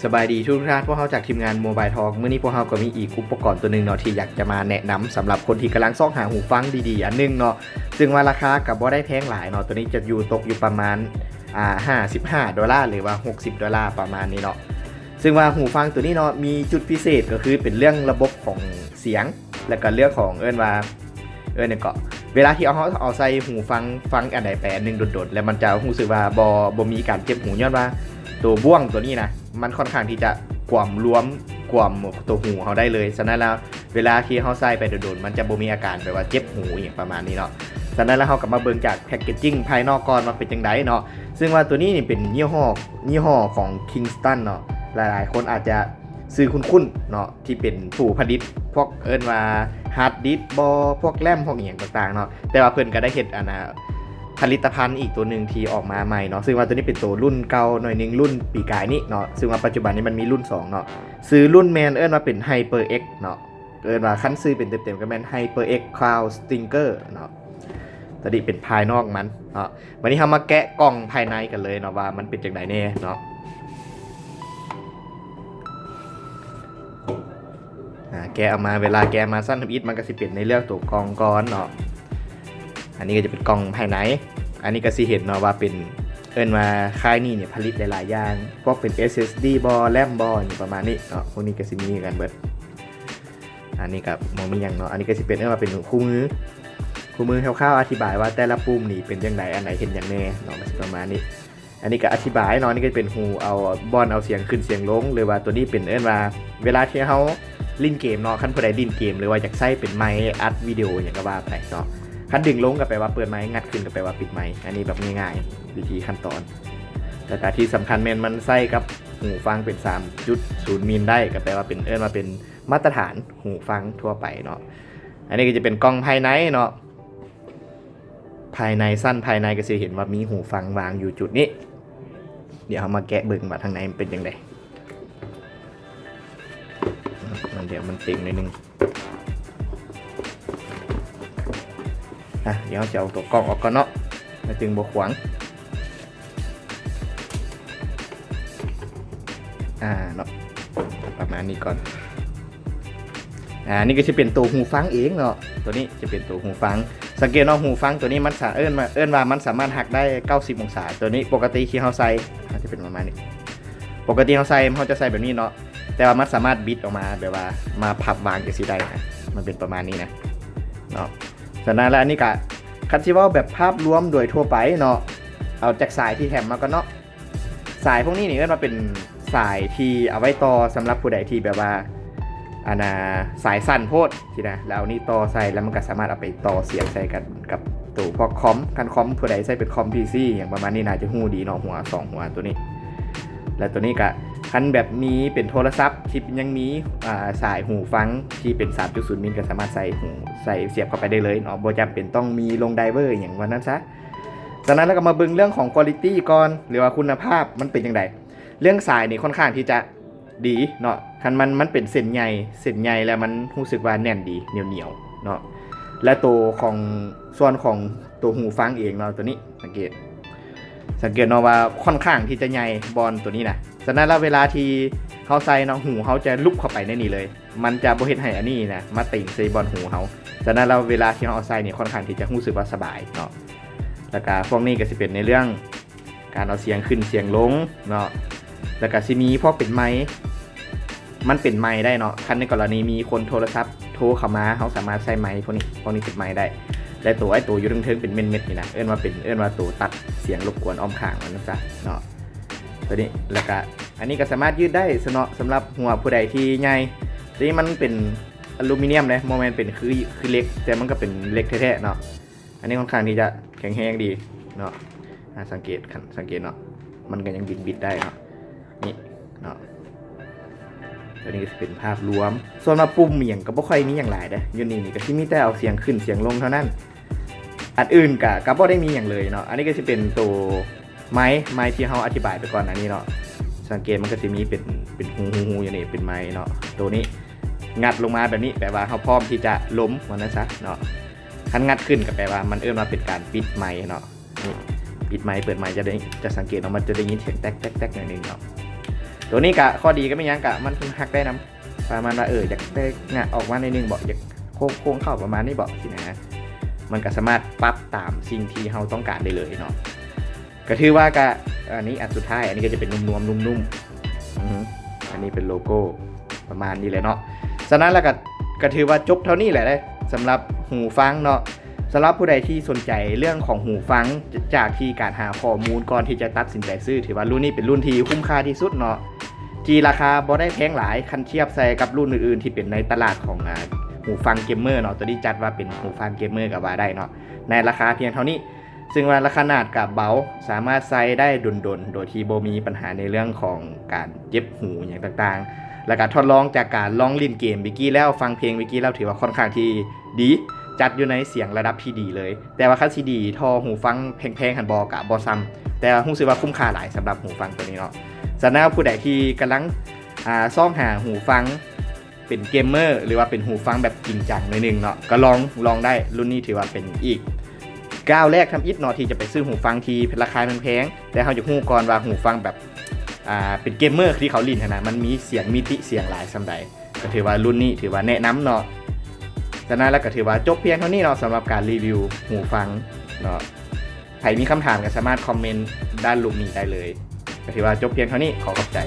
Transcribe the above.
สบายดีทุกท่านพวกเราจากทีมงานโมบายทอล์กเมื่อนี้พวกเราก็มีอีกอุปกรณ์ตัวหนึ่งเนาะที่อยากจะมาแนะนำสำหรับคนที่กำลังซ่องหาหูฟังดีๆอันนึงเนาะซึ่งว่าราคากับบ่ได้แพงหลายเนาะตัวนี้จะตกอยู่ประมาณ$55หรือว่า$60ประมาณนี้เนาะซึ่งว่าหูฟังตัวนี้เนาะมีจุดพิเศษก็คือเป็นเรื่องระบบของเสียงและก็เรื่องของเนี่ยก็เวลาที่เอาใส่หูฟังอันใดไปอันนึงโดดๆแล้วมันจะรู้สึกว่าบ่มีการเจ็บหูย้อนว่าตัวบ่วงตัวนี้นะมันค่อนข้างที่จะกว่ำรวมกว่ำตัวหูเขาได้เลยฉะนั้นแล้วเวลาที่เขาใส่ไปโดดๆมันจะบ่มีอาการแบบว่าเจ็บหูอย่างประมาณนี้เนาะฉะนั้นแล้วเขากลับมาเบิ่งจากแพคเกจจิ้งภายนอกก่อนว่าเป็นจังไดเนาะซึ่งว่าตัวนี้นี่เป็นยี่ห้อของ Kingston เนาะหลายๆคนอาจจะซื้อคุ้นๆเนาะที่เป็นผู้ผลิตพวกว่าฮาร์ดดิสก์พวกแรมพวกอย่างต่างๆเนาะแต่ว่าเพิ่นก็ได้เฮ็ดผลิตภัณฑ์อีกตัวหนึ่งที่ออกมาใหม่เนาะซึ่งว่าตัวนี้เป็นตัวรุ่นเก่าหน่อยนึงรุ่นปีกายนี้เนาะซึ่งว่าปัจจุบันนี้มันมีรุ่น2เนาะซื้อรุ่นแมนว่าเป็น HyperX เนาะว่าคันซื้อเป็นเต็มๆก็แม่น HyperX Cloud Stinger เนาะตัวนี้เป็นภายนอกมันเนาะวันนี้เรามาแกะกล่องภายในกันเลยเนาะว่ามันเป็นจังไดแน่เนาะแกะออกมาเวลาแกะมาสั้นทำอิฐมันก็สิเป็นในเรื่องตัวกล่องก้อนเนาะอันนี้ก็จะเป็นกล่องภายในอันนี้ก็สิเห็นเนาะว่าเป็นว่าค่ายนี้เนี่ยผลิตหลายๆอย่างพวกเป็น SSD แรมอย่างประมาณนี้เนาะพวกนี้ก็สิมีกันเบิดอันนี้กับมองมีอย่างเนาะอันนี้ก็สิเป็นว่าเป็นคู่มือคร่าวๆอธิบายว่าแต่ละปุ่มนี่เป็นจังไดอันไหนเห็นอย่างแน่เนาะมันสิประมาณนี้อันนี้ก็อธิบายเนาะนี่ก็เป็นหูเอาเอาเสียงขึ้นเสียงลงหรือว่าตัวนี้เป็นว่าเวลาที่เขาเล่นเกมเนาะคันผู้ใดเล่นเกมหรือว่าอยากใช้เป็นไมค์อัดวิดีโออย่างก็ว่าไปเนาะคันดึงลงก็แปลว่าเปิดไมค์งัดขึ้นก็แปลว่าปิดไมค์อันนี้แบบง่ายๆวิธีขั้นตอนแต่การที่สำคัญแม่นมันใส่กับหูฟังเป็น 3.0 มิลได้ก็แปลว่าเป็นว่าเป็นมาตรฐานหูฟังทั่วไปเนาะอันนี้ก็จะเป็นกล้องภายในเนาะภายในสั้นภายในก็จะเห็นว่ามีหูฟังวางอยู่จุดนี้เดี๋ยวเรามาแกะเบิ่งว่าทางในมันเป็นยังไงเดี๋ยวมันติ่งหน่อยนึงเดี๋ยวจะเอาตัวกล้องออกก่อนเนาะมาจึงบวขวางเนาะประมาณนี้ก่อนนี่ก็จะเป็นตัวหูฟังเองเนาะตัวนี้จะเป็นตัวหูฟังสังเกตว่าหูฟังตัวนี้มันว่ามันสามารถหักได้90องศาตัวนี้ปกติที่เขาใส่จะเป็นประมาณนี้ปกติเขาจะใส่แบบนี้เนาะแต่ว่ามันสามารถบิดออกมาแบบว่ามาพับวางจะสิได้นะมันเป็นประมาณนี้นะเนาะฉะนั้นแล้วอันนี้ก็คันที่ว่าแบบภาพรวมโดยทั่วไปเนาะเอาจากสายที่แถมมาก็เนาะสายพวกนี้นี่ก็มาเป็นสายที่เอาไว้ต่อสำหรับผู้ใดที่แบบว่าสายสั้นโพดทีนะแล้วนี่ต่อใส่แล้วมันก็สามารถเอาไปต่อเสียงใส่กันกับตัวพวกคอมผู้ใดใส่เป็นคอม PC อย่างประมาณนี้น่าจะหูดีเนาะหัว2หัวตัวนี้และตัวนี้ก็คันแบบนี้เป็นโทรศัพท์ที่ยังมีสายหูฟังที่เป็น 3.0 มิลก็สามารถใส่เสียบเข้าไปได้เลยเนาะบ่จำเป็นต้องมีลงไดเวอร์อย่างวันนั้นซะจากนั้นแล้วก็มาเบิ่งเรื่องของคุณภาพก่อนหรือว่าคุณภาพมันเป็นยังไงเรื่องสายนี่ค่อนข้างที่จะดีเนาะคันมันเป็นเส้นใหญ่แล้วมันรู้สึกว่าแน่นดีเหนียวเนาะและตัวของส่วนของตัวหูฟังเองเนาะตัวนี้สังเกตเนาะว่าค่อนข้างที่จะใหญ่บอลตัวนี้นะฉะนั้นแล้วเวลาที่เขาใส่เนาะหูเขาจะลุกเข้าไปในนี้เลยมันจะบ่เฮ็ดให้อันนี้นะมาติ่งใส่บอลหูเขาฉะนั้นแล้วเวลาที่เขาเอาใส่เนี่ยค่อนข้างที่จะรู้สึกว่าสบายเนาะแล้วก็พวกนี้ก็สิเป็นในเรื่องการเอาเสียงขึ้นเสียงลงเนาะแล้วก็สิมีพวกเป็นไมค์มันเป็นไมค์ได้เนาะคันในกรณีมีคนโทรศัพท์โทรเข้ามาเขาสามารถใช้ไมค์พวกนี้เป็นไมค์ได้และตัวอยู่เทิงๆเป็นเม็ดๆนี่นะว่าตัวตัดเสียงรบกวนอ้อมข้างมันนะจ๊ะเนาะตัวนี้แล้วก็อันนี้ก็สามารถยืดได้สำหรับหัวผู้ใดที่ใหญ่ที่มันเป็นอลูมิเนียมเลยโมเมนต์เป็นคือเล็กแต่มันก็เป็นเล็กแท้ๆเนาะอันนี้ค่อนข้างที่จะแข็งแรงดีเนาะสังเกตเนาะมันก็ยังบิดได้เนาะนี่เนาะตัวนี้ก็จะเป็นภาพรวมส่วนมาปุ่มอย่างก็บ่ค่อยมีอย่างหลายเด้อยู่นี่ก็ที่มีแต่เอาเสียงขึ้นเสียงลงเท่านั้นอันอื่นก็บ่ได้มีอย่างเลยเนาะอันนี้ก็จะเป็นตัวไม้ที่เขาอธิบายไปก่อนอันนี้เนาะสังเกตมันก็จะมีเป็นหูอย่างนี้เป็นไม้เนาะตัวนี้งัดลงมาแบบนี้แปลว่าเขาพร้อมที่จะล้มมันนะซะเนาะคันงัดขึ้นก็แปลว่ามันมาเป็นการปิดไม้เนาะนี่ปิดไม้เปิดไม้จะสังเกตว่ามันจะได้ยินเสียงแต๊กหน่อยนึงเนาะ ตัวนี้กะข้อดีก็ไม่ยังกะมันหักได้น้ำประมาณว่าอยากได้งะออกมาในนึงบอกอยากโค้งเข้าประมาณนี้บอกสินะมันก็สามารถปรับตามสิ่งที่เราต้องการได้เลยเนาะก็ถือว่ากะอันนี้อันสุดท้ายอันนี้ก็จะเป็นนุ่มๆนุ่มๆอันนี้เป็นโลโก้ประมาณนี้เลยเนาะฉะนั้นแล้วก็ถือว่าจบเท่านี้แหละเลยสำหรับหูฟังเนาะสำหรับผู้ใดที่สนใจเรื่องของหูฟังจากที่การหาข้อมูลก่อนที่จะตัดสินใจซื้อถือว่ารุ่นนี้เป็นรุ่นที่คุ้มค่าที่สุดเนาะที่ราคาบ่ได้แพงหลายคันเทียบใส่กับรุ่นอื่นๆที่เป็นในตลาดของหูฟังเกมเมอร์เนาะตัวนี้จัดว่าเป็นหูฟังเกมเมอร์กับว่าได้เนาะในราคาเพียงเท่านี้ซึ่งว่าราคาขนาดกับเบาสามารถใส่ได้ดนๆโดยที่บ่มีปัญหาในเรื่องของการเจ็บหูอย่างต่างๆและการทดลองจากการลองเล่นเกมวิกี้แล้วฟังเพลงวิกี้แล้วถือว่าค่อนข้างที่ดีจัดอยู่ในเสียงระดับที่ดีเลยแต่ว่าคันซีดีทอหูฟังแพงๆหันบอกะบอซัมแต่รู้สึกว่าคุ้มค่าหลายสำหรับหูฟังตัวนี้เนาะสำหรับผู้ใดที่กำลังซ่องหาหูฟังเป็นเกมเมอร์หรือว่าเป็นหูฟังแบบจริงจังหน่อยนึงเนาะก็ลองได้รุ่นนี้ถือว่าเป็นอีกก้าวแรกทำอิฐเนาะที่จะไปซื้อหูฟังที่เป็นราคาแพงแต่เราจะฮู้ก่อนว่าหูฟังแบบเป็นเกมเมอร์ที่เขาลินขนาดมันมีเสียงมิติเสียงหลายสำใดก็ถือว่ารุ่นนี้ถือว่าแนะนำเนาะฉะนั้นแล้วก็ถือว่าจบเพียงเท่านี้เนาะสำหรับการรีวิวหูฟังเนาะใครมีคำถามก็สามารถคอมเมนต์ด้านรูปนี้ได้เลยก็ถือว่าจบเพียงเท่านี้ขอขอบใจ